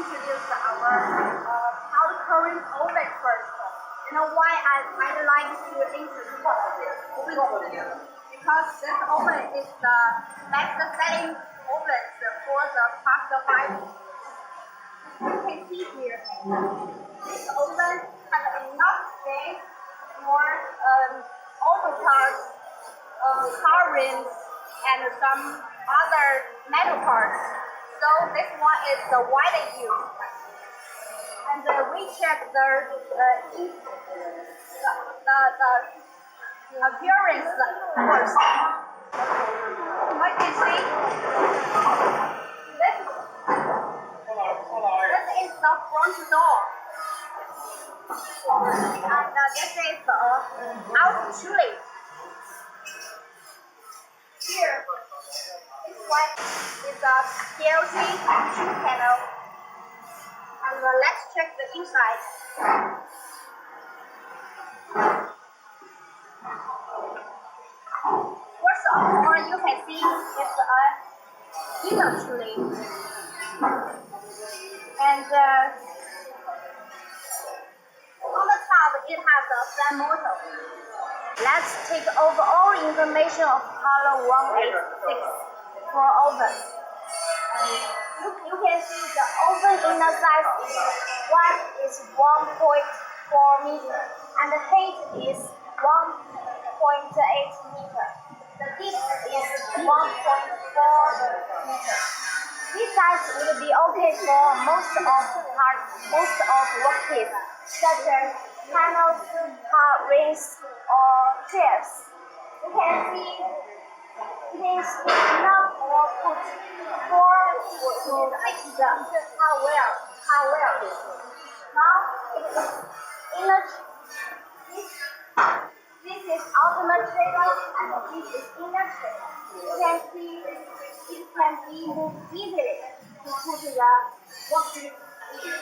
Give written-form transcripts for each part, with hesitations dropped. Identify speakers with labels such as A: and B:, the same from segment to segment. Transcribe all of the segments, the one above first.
A: introduce our hot current oven first. You know why I'd like to introduce this oven to you? Because this oven is the best-selling oven for the past 5 years. You can see here, this oven has enough space for auto parts, car rims, and some other metal parts. So this one is the widely used. And we check the appearance first. What you see? This is the front door. And this is out chilling. Here is a PLC 2 panel. And let's check the inside. First of all, you can see it's a inner chilling. And on the top, it has a fan motor. Let's take overall information of COLO-1864 oven. You can see the oven inner size is 1.4 meter and the height is 1.8 meter. The depth is 1.4 meter. This size would be okay for most of workplaces, such as panels, car rims, or chairs. You can see it is enough for put 4 to 6 the hardware. Now it is inner. This is outer trailer and this is inner trailer. You can see it can be moved easily to put the workpiece in.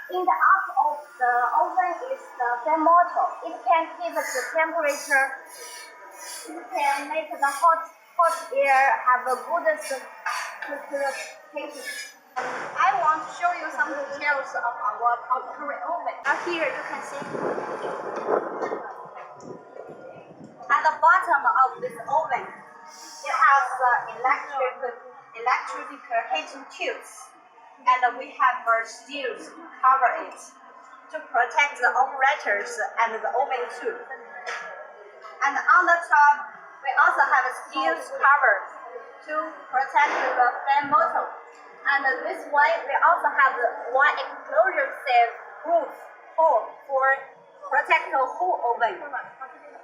A: In the upper of the oven is the fan motor. It can keep the temperature. It can make the hot air have a good circulation. I want to show you some details of our hot current oven. Here you can see at the bottom of this oven, it has electric heating tubes, and we have steel to cover it to protect the operators and the oven too. And on the top, we also have a steel cover to protect the fan motor. And this way, we also have one enclosure safe roof hole for protect the whole oven.